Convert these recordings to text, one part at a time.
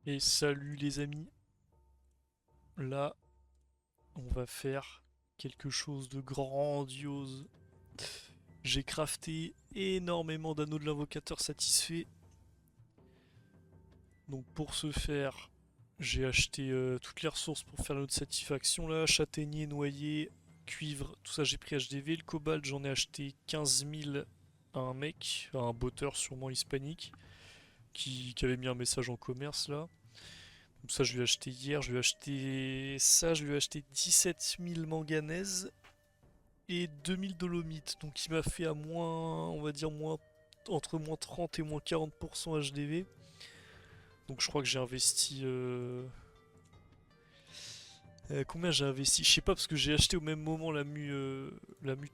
Et salut les amis, là on va faire quelque chose de grandiose. J'ai crafté énormément d'anneaux de l'invocateur satisfaits. Donc pour ce faire, j'ai acheté toutes les ressources pour faire l'anneau de satisfaction là, châtaignier, noyer, cuivre, tout ça j'ai pris HDV. Le cobalt j'en ai acheté 15 000 à un mec, à un botteur sûrement hispanique, qui avait mis un message en commerce là. Donc ça je lui ai acheté hier, je lui ai acheté ça, je lui ai acheté 17 000 manganèse et 2000 dolomites. Donc il m'a fait à moins, on va dire moins, entre moins 30 et moins 40% HDV. Donc je crois que j'ai investi... combien j'ai investi? Je sais pas parce que j'ai acheté au même moment la mu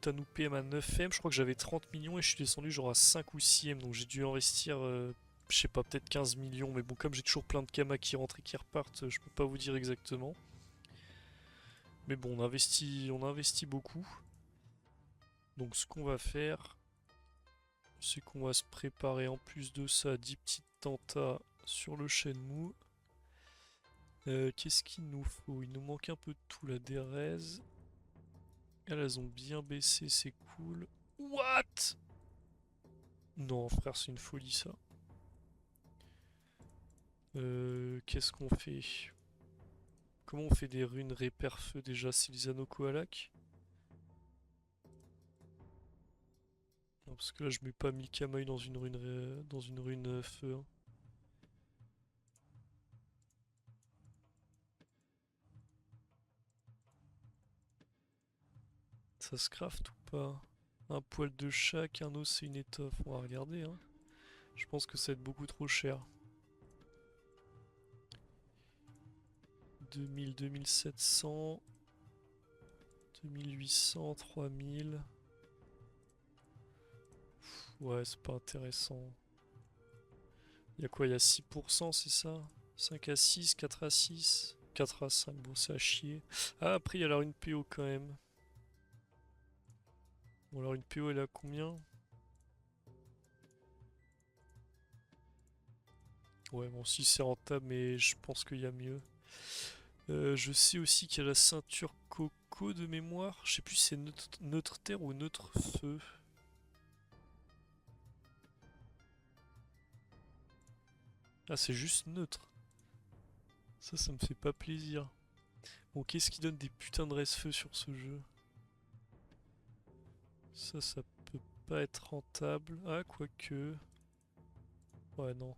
Tanou PM à 9M. Je crois que j'avais 30 millions et je suis descendu genre à 5 ou 6M. Donc j'ai dû investir, je sais pas, peut-être 15 millions. Mais bon, comme j'ai toujours plein de kamas qui rentrent et qui repartent, je peux pas vous dire exactement. Mais bon, on a investi beaucoup. Donc ce qu'on va faire, c'est qu'on va se préparer en plus de ça 10 petites tentas sur le Shenmue. Qu'est-ce qu'il nous faut? Il nous manque un peu de tout la DRS. Elles ont bien baissé, c'est cool. What? Non frère, c'est une folie ça. Qu'est-ce qu'on fait? Comment on fait des runes repère feu déjà? C'est les anneaux Kohalak? Non, parce que là je mets pas Mikamaï dans une rune, dans une rune feu, hein. Ça se craft ou pas? Un poil de chaque, un os et une étoffe. On va regarder, hein. Je pense que ça va être beaucoup trop cher. 2000, 2700, 2800, 3000. Ouais, c'est pas intéressant. Il y a quoi? Il y a 6%, c'est ça? 5 à 6, 4 à 6, 4 à 5. Bon, c'est à chier. Ah, après, il y a la rune PO quand même. Bon, alors une PO, elle a combien? Ouais, bon, si c'est rentable, mais je pense qu'il y a mieux. Je sais aussi qu'il y a la ceinture Coco de mémoire. Je sais plus si c'est neutre terre ou neutre feu. Ah, c'est juste neutre. Ça me fait pas plaisir. Bon, qu'est-ce qui donne des putains de reste-feu sur ce jeu? Ça peut pas être rentable. Ah, quoique. Ouais, non.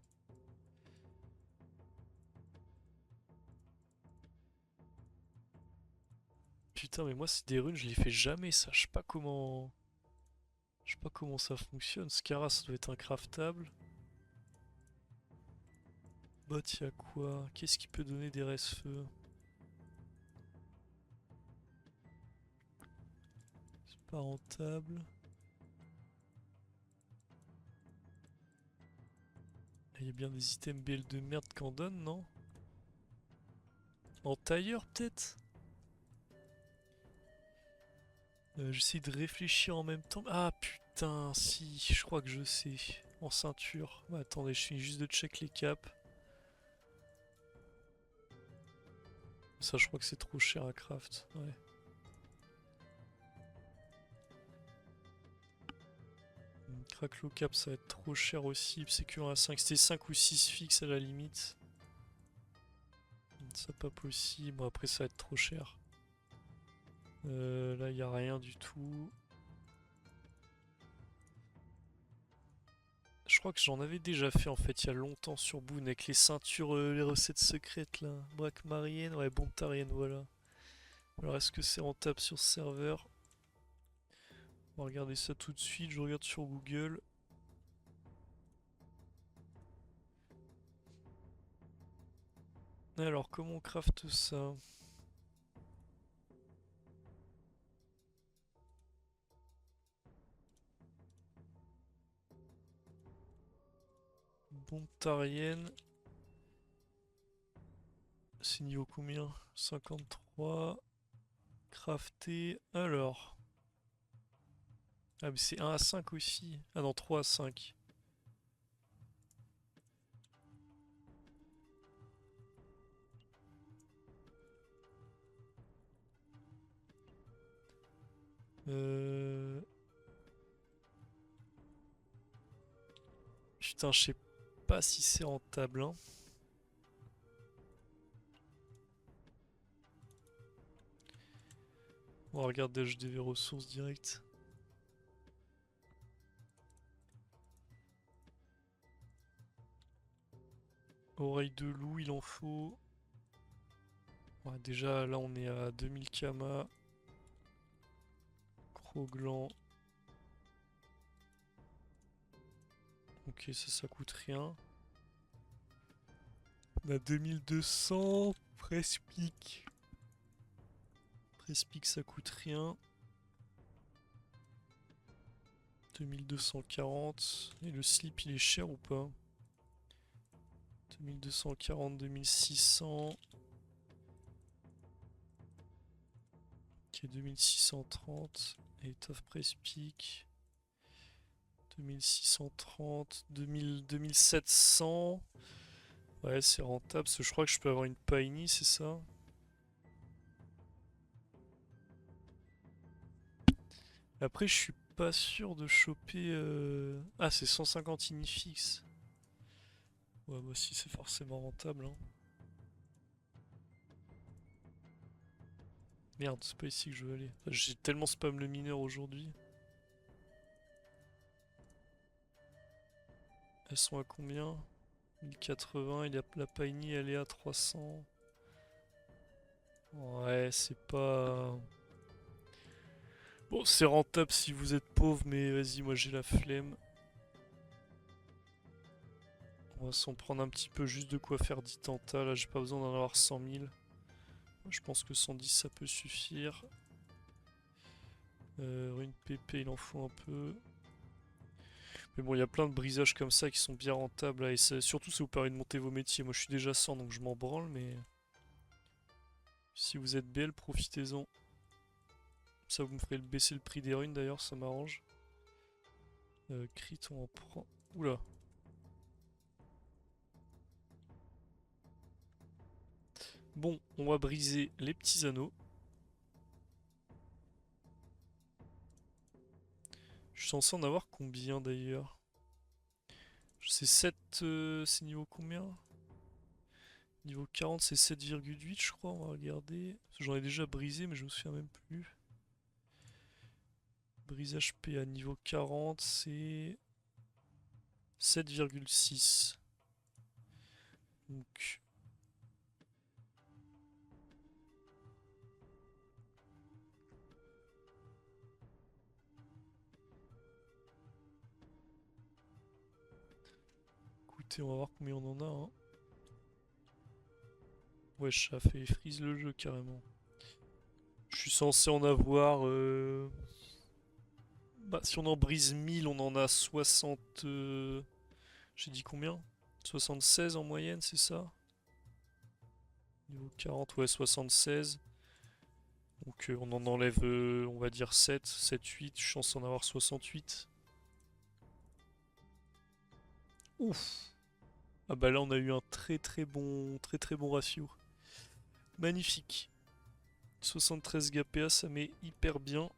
Putain, mais moi, c'est des runes, je les fais jamais, ça. Je sais pas comment. Je sais pas comment ça fonctionne. Scara, ça doit être incraftable. Bah, y'a quoi? Qu'est-ce qui peut donner des reste-feu? C'est pas rentable. Il y a bien des items BL de merde qu'en donne, non? En tailleur, peut-être? J'essaie de réfléchir en même temps. Ah putain, si, je crois que je sais. En ceinture. Ouais, attendez, je finis juste de check les caps. Ça, je crois que c'est trop cher à craft. Ouais. Crack low cap, ça va être trop cher aussi. C'est qu'un A5, c'était 5 ou 6 fixes à la limite. Ça pas possible. Bon, après, ça va être trop cher. Là, il a rien du tout. Je crois que j'en avais déjà fait en fait il y a longtemps sur Boon avec les ceintures, les recettes secrètes là. Braque Marienne, ouais, Bontarienne, voilà. Alors est-ce que c'est rentable sur ce serveur? On va regarder ça tout de suite, je regarde sur Google. Alors comment on craft ça? Bontarienne, c'est niveau combien? 53. Crafté, alors. Ah mais c'est 1 à 5 aussi. Ah non, 3 à 5. Euh... Putain, je sais pas si c'est rentable, hein. On va regarder HDV ressources direct. Oreille de loup, il en faut. Ouais, déjà, là, on est à 2000 kama. Gros-gland. Ok, ça coûte rien. On a 2200. Prespic. Prespic, ça coûte rien. 2240. Et le slip, il est cher ou pas? 2240, 2600. Ok, 2630. Et Tough Prespic. 2630. 2700. Ouais, c'est rentable. Parce que je crois que je peux avoir une Piney, c'est ça? Après, je suis pas sûr de choper. Ah, c'est 150 inifix. Ouais, bah si, c'est forcément rentable, hein. Merde, c'est pas ici que je veux aller. J'ai tellement spam le mineur aujourd'hui. Elles sont à combien? 1080 et la Piney elle est à 300. Ouais, c'est pas... Bon, c'est rentable si vous êtes pauvre, mais vas-y, moi j'ai la flemme. On va s'en prendre un petit peu juste de quoi faire 10 tentas. Là, j'ai pas besoin d'en avoir 100 000. Je pense que 110 ça peut suffire. Rune PP, il en faut un peu. Mais bon, il y a plein de brisages comme ça qui sont bien rentables là, et surtout ça vous permet de monter vos métiers. Moi je suis déjà 100 donc je m'en branle, mais si vous êtes belle, profitez-en. Ça vous me ferez baisser le prix des runes d'ailleurs, ça m'arrange. Crit, on en prend. Oula. Bon, on va briser les petits anneaux. Je suis censé en avoir combien d'ailleurs? C'est 7. C'est niveau combien? Niveau 40, c'est 7,8 je crois. On va regarder. J'en ai déjà brisé, mais je me souviens même plus. Brisage P à niveau 40, c'est 7,6. Donc, écoutez, on va voir combien on en a, hein. Wesh, ça fait freeze le jeu carrément. Je suis censé en avoir... Bah, si on en brise 1000, on en a 60... J'ai dit combien? 76 en moyenne, c'est ça? Niveau 40, ouais, 76. Donc on en enlève, on va dire 7, 7, 8. Je suis censé en avoir 68. Ouf! Ah bah là, on a eu un très très bon ratio. Magnifique. 73 GPA, ça met hyper bien.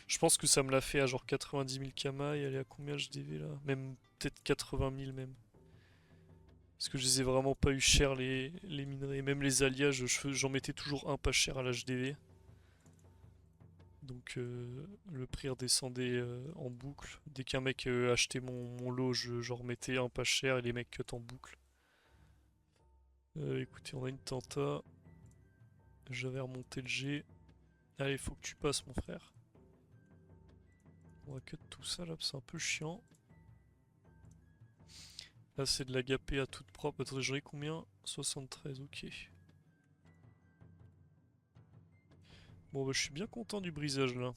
Je pense que ça me l'a fait à genre 90 000 kama et elle est à combien HDV là? Même peut-être 80 000 même. Parce que je les ai vraiment pas eu cher les minerais. Même les alliages, j'en mettais toujours un pas cher à l'HDV. Donc le prix redescendait en boucle. Dès qu'un mec achetait mon lot, j'en remettais un pas cher et les mecs cut en boucle. Écoutez, on a une tenta. J'avais remonté le G. Allez, faut que tu passes mon frère. On va cut tout ça là, c'est un peu chiant. Là c'est de l'agapé à toute propre. Attendez, j'en ai combien? 73, ok. Bon bah je suis bien content du brisage là.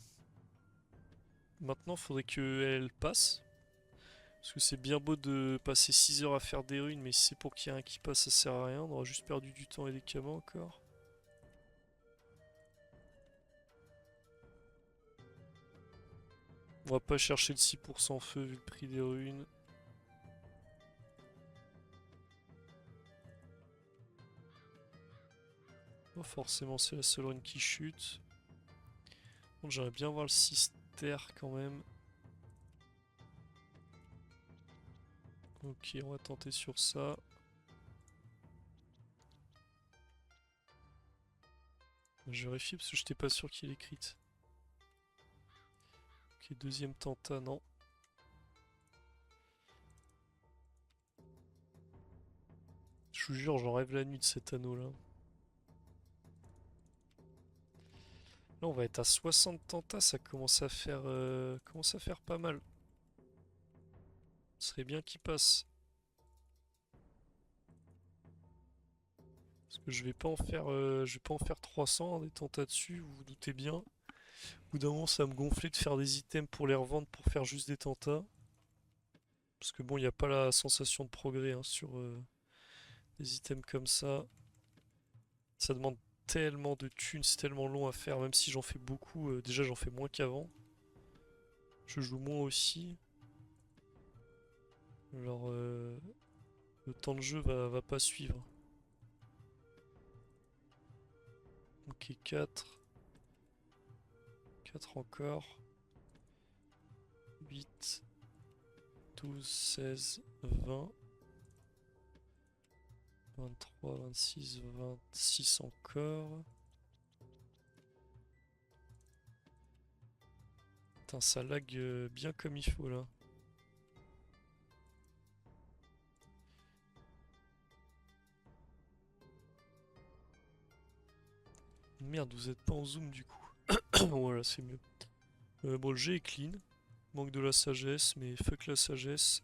Maintenant faudrait qu'elle passe. Parce que c'est bien beau de passer 6 heures à faire des runes, mais si c'est pour qu'il y ait un qui passe ça sert à rien. On aura juste perdu du temps et des camas encore. On va pas chercher le 6% feu vu le prix des runes. Bon, forcément c'est la seule rune qui chute. Bon, j'aimerais bien voir le Sister quand même. Ok, on va tenter sur ça. Je vérifie parce que j'étais pas sûr qu'il ait crit. Ok, deuxième tenta, non. Je vous jure, j'en rêve la nuit de cet anneau là. Là, on va être à 60 tentas, ça commence à faire pas mal. Ce serait bien qu'il passe. Parce que je vais pas en faire 300 des tentas dessus, vous vous doutez bien. Au bout d'un moment, ça va me gonfler de faire des items pour les revendre pour faire juste des tentas. Parce que bon, il n'y a pas la sensation de progrès hein, sur des items comme ça. Ça demande tellement de thunes, c'est tellement long à faire, même si j'en fais beaucoup. Déjà, j'en fais moins qu'avant. Je joue moins aussi. Alors, le temps de jeu va pas suivre. Ok, 4. 4 encore. 8. 12, 16, 20. 23, 26, 26 encore. Putain, ça lag bien comme il faut là. Merde, vous êtes pas en zoom du coup. Voilà, c'est mieux. Bon, le jeu est clean. Manque de la sagesse, mais fuck la sagesse.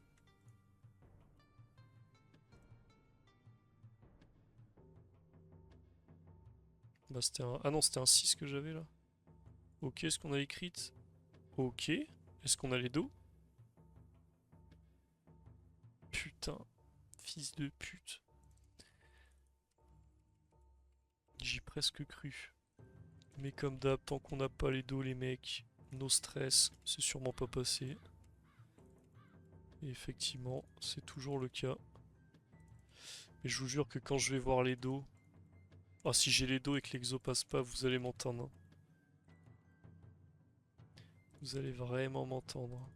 Bah, c'était un... Ah non, c'était un 6 que j'avais là. Ok, est-ce qu'on a écrit? Ok. Est-ce qu'on a les dos? Putain. Fils de pute. J'y presque cru. Mais comme d'hab, tant qu'on n'a pas les dos, les mecs, no stress, c'est sûrement pas passé. Et effectivement, c'est toujours le cas. Mais je vous jure que quand je vais voir les dos... Ah, si j'ai les dos et que l'exo passe pas, vous allez m'entendre. Hein. Vous allez vraiment m'entendre.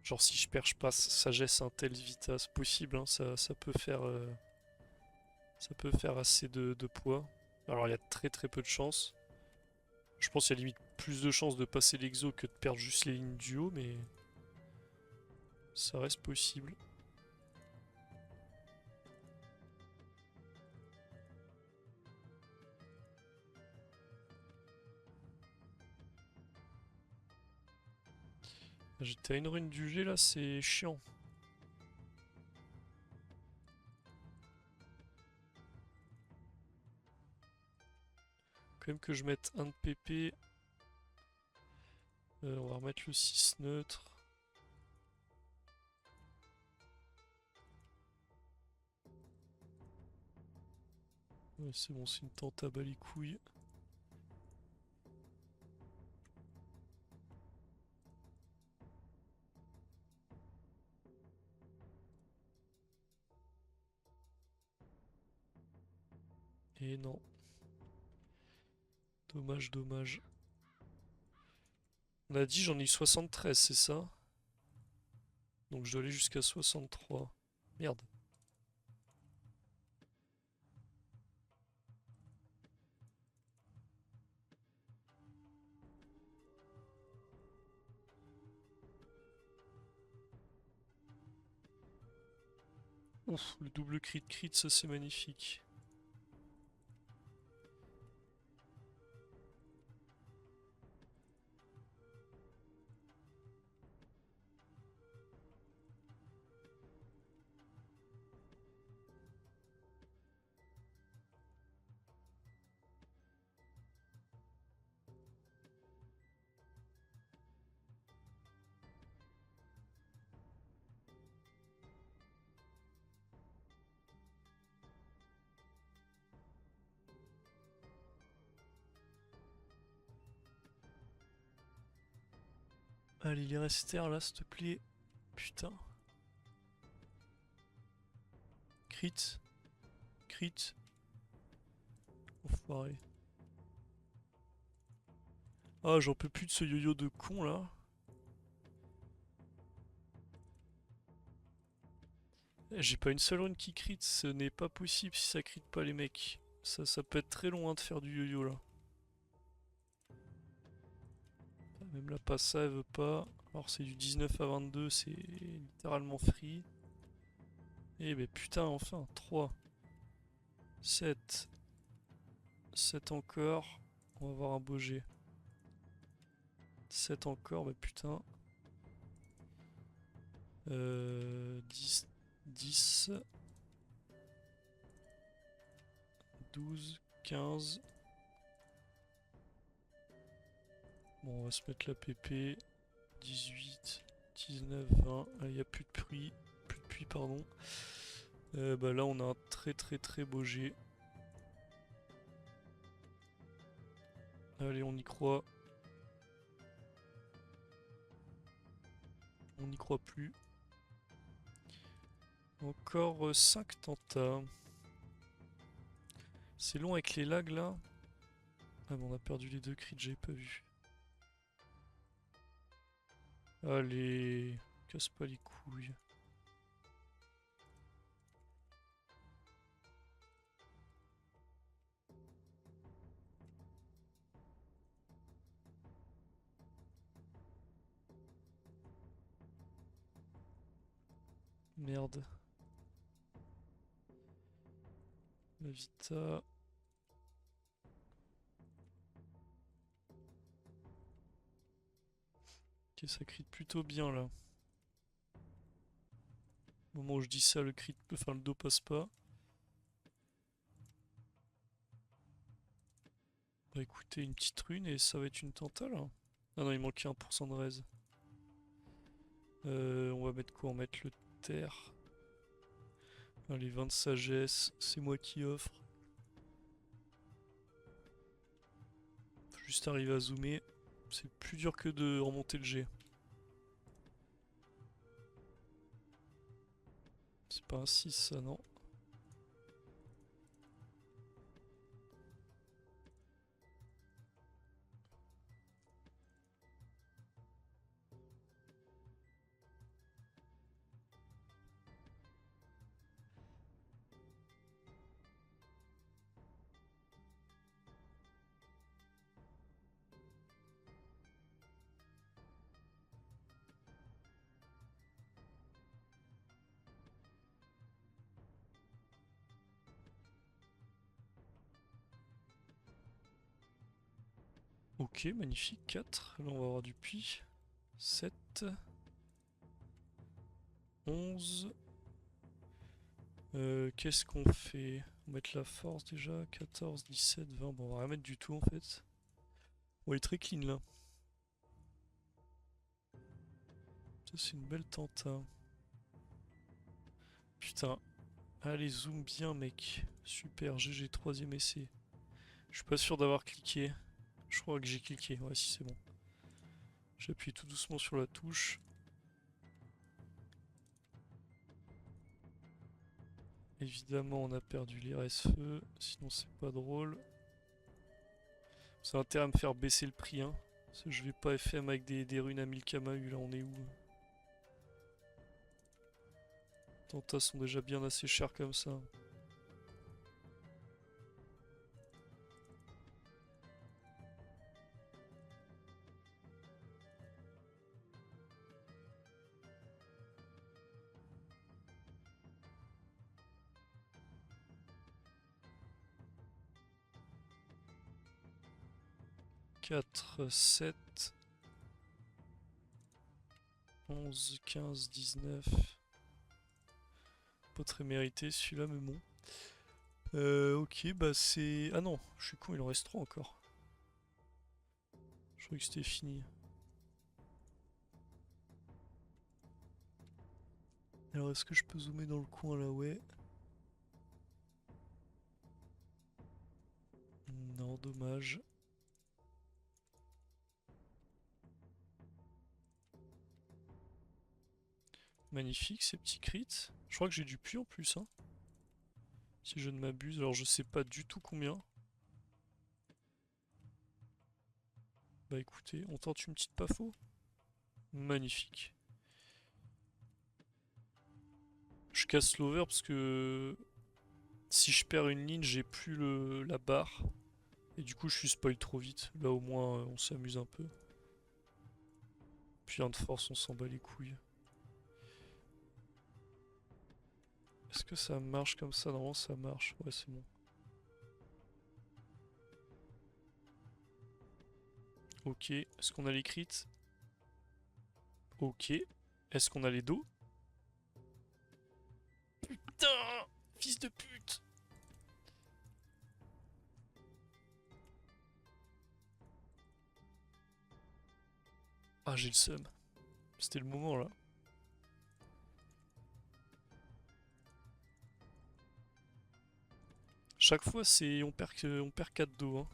Genre si je perds, je passe sagesse, intel, vita, c'est possible, hein, ça peut faire... ça peut faire assez de poids. Alors il y a très très peu de chances. Je pense qu'il y a limite plus de chances de passer l'exo que de perdre juste les lignes du haut, mais ça reste possible. J'étais à une rune du G là, c'est chiant. Quand même que je mette un de PP. On va remettre le 6 neutre. Ouais, c'est bon, c'est une tente à bas les couilles. Et non. Dommage, dommage. On a dit j'en ai eu 73, c'est ça? Donc je dois aller jusqu'à 63. Merde. Ouf, le double crit crit, ça c'est magnifique. Allez, les resters là, s'il te plaît. Putain. Crit. Crit. Enfoiré. Ah, j'en peux plus de ce yo-yo de con là. J'ai pas une seule rune qui crit, ce n'est pas possible si ça crit pas les mecs. Ça peut être très long hein, de faire du yo-yo là. Même la passa elle veut pas. Alors c'est du 19 à 22, c'est littéralement free. Eh ben putain enfin, 3, 7, 7 encore. On va avoir un beau jet. 7 encore, bah putain. 10, 10, 12, 15. Bon, on va se mettre la PP. 18, 19, 20. Il n'y a plus de pluie. Plus de pluie, pardon. Bah là, on a un très très très beau jet. Allez, on y croit. On n'y croit plus. Encore 5 tentats. C'est long avec les lags là. Ah bon, on a perdu les deux crits, j'avais pas vu. Allez, casse pas les couilles. Merde. La Vita. Ok, ça crit plutôt bien là. Au moment où je dis ça, le crit, enfin le dos passe pas. Bah écoutez, une petite rune et ça va être une tenta là. Ah non, il manquait 1% de raise. On va mettre quoi? On va mettre le terre. Allez, 20 de sagesse, c'est moi qui offre. Faut juste arriver à zoomer. C'est plus dur que de remonter le G. C'est pas un 6 ça, non? Ok, magnifique, 4. Là on va avoir du puits. 7. 11. Qu'est-ce qu'on fait? On va mettre la force déjà. 14, 17, 20. Bon, on va rien mettre du tout en fait. On est très clean là. Ça c'est une belle tente. Hein. Putain. Allez, zoom bien mec. Super, GG, troisième essai. Je suis pas sûr d'avoir cliqué. Je crois que j'ai cliqué. Ouais, si c'est bon. J'appuie tout doucement sur la touche. Évidemment, on a perdu les RS-feu, sinon c'est pas drôle. Ça a intérêt à me faire baisser le prix, hein. Parce que je vais pas FM avec des runes à 1000 Kamahu, là on est où? Les tentas sont déjà bien assez chers comme ça. 4, 7, 11, 15, 19. Pas très mérité celui-là, mais bon. Ok, bah c'est... Ah non, je suis con, il en reste 3 encore. Je croyais que c'était fini. Alors est-ce que je peux zoomer dans le coin là? Ouais. Non, dommage. Magnifique ces petits crits. Je crois que j'ai du puits en plus, hein. Si je ne m'abuse, alors je sais pas du tout combien. Bah écoutez, on tente une petite pafo. Magnifique. Je casse l'over parce que si je perds une ligne, j'ai plus la barre. Et du coup, je suis spoil trop vite. Là, au moins, on s'amuse un peu. Puis, un de force, on s'en bat les couilles. Est-ce que ça marche comme ça? Normalement, ça marche. Ouais, c'est bon. Ok. Est-ce qu'on a les crits? Ok. Est-ce qu'on a les dos? Putain! Fils de pute! Ah, j'ai le seum. C'était le moment, là. Chaque fois, c'est on perd 4 dos, hein.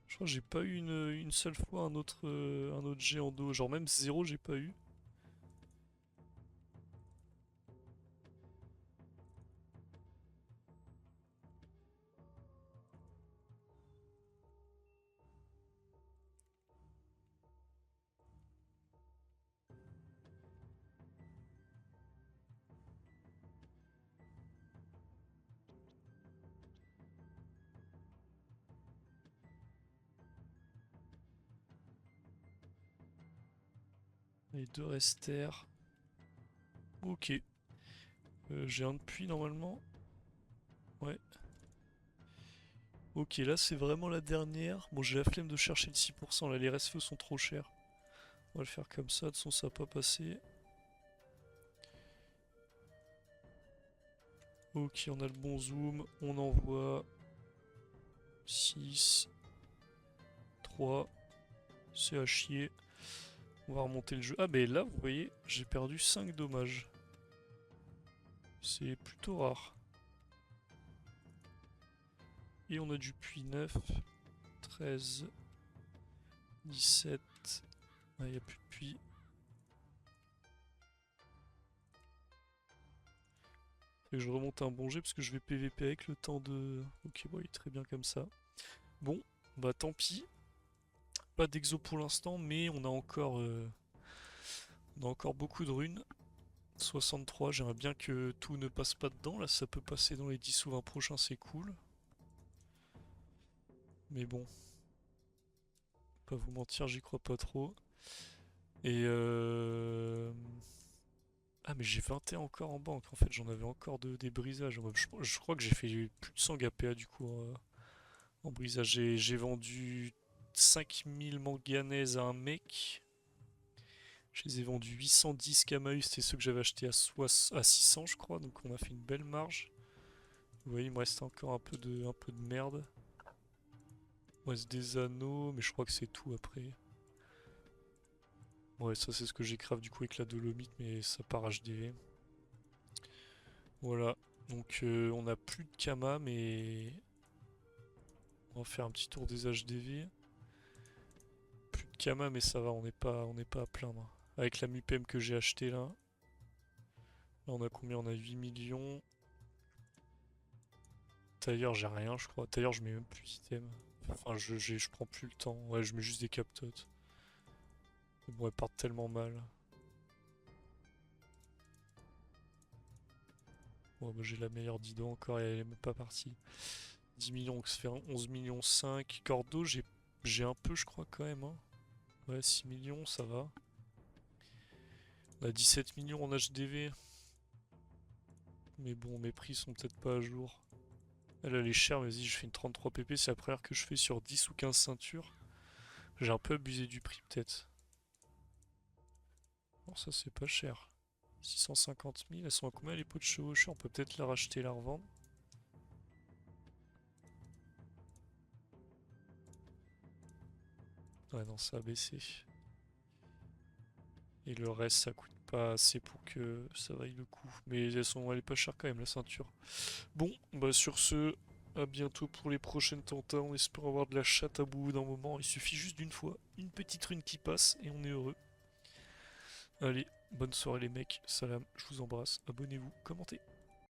Je crois que j'ai pas eu une seule fois un autre jet en dos. Genre même 0, j'ai pas eu. Les deux restèrent. Ok. J'ai un de puits normalement. Ouais. Ok, là c'est vraiment la dernière. Bon, j'ai la flemme de chercher le 6%. Là, les restes sont trop chers. On va le faire comme ça. De toute façon, ça va pas passer. Ok, on a le bon zoom. On envoie 6, 3. C'est à chier. On va remonter le jeu. Ah, mais là, vous voyez, j'ai perdu 5 dommages. C'est plutôt rare. Et on a du puits 9, 13, 17. Ah, il n'y a plus de puits. Et je remonte un bon jet parce que je vais PVP avec le temps de... Ok, bon, il est très bien comme ça. Bon, bah tant pis. Pas d'exo pour l'instant, mais on a encore beaucoup de runes. 63, j'aimerais bien que tout ne passe pas dedans. Là, ça peut passer dans les 10 ou 20 prochains, c'est cool. Mais bon, pas vous mentir, j'y crois pas trop. Et Ah, mais j'ai 21 encore en banque. En fait, j'en avais encore des brisages. Je crois que j'ai fait plus de 100 GPA du coup en brisage. J'ai vendu 5000 manganèses à un mec. Je les ai vendus 810 Kamaus, c'était ceux que j'avais achetés à 600 je crois, donc on a fait une belle marge. Vous voyez, il me reste encore un peu de merde. Il me reste des anneaux, mais je crois que c'est tout après. Ouais, ça c'est ce que j'ai craft du coup avec la dolomite, mais ça part HDV. Voilà, donc on a plus de Kama, mais on va faire un petit tour des HDV. Plus de Kama, mais ça va, on n'est pas à plaindre. Avec la MUPEM que j'ai acheté là. Là on a combien? On a 8 millions. D'ailleurs j'ai rien je crois. D'ailleurs je mets même plus item. Enfin je prends plus le temps. Ouais je mets juste des captotes. Mais bon elles partent tellement mal. Ouais bah, j'ai la meilleure d'Ido encore et elle est même pas partie. 10 millions donc ça fait 11 millions 5. Cordo j'ai un peu je crois quand même hein. Ouais 6 millions ça va. On a 17 millions en HDV. Mais bon mes prix sont peut-être pas à jour. Elle est chère, mais vas-y je fais une 33 pp, c'est la première que je fais sur 10 ou 15 ceintures. J'ai un peu abusé du prix peut-être. Bon ça c'est pas cher. 650 000, elles sont à combien les pots de chevauchée? On peut peut-être la racheter et la revendre. Ouais non ça a baissé. Et le reste ça coûte pas assez pour que ça vaille le coup. Mais elle est pas chère quand même la ceinture. Bon bah sur ce, à bientôt pour les prochaines tentas. On espère avoir de la chatte à bout d'un moment. Il suffit juste d'une fois, une petite rune qui passe et on est heureux. Allez, bonne soirée les mecs, salam, je vous embrasse, abonnez-vous, commentez.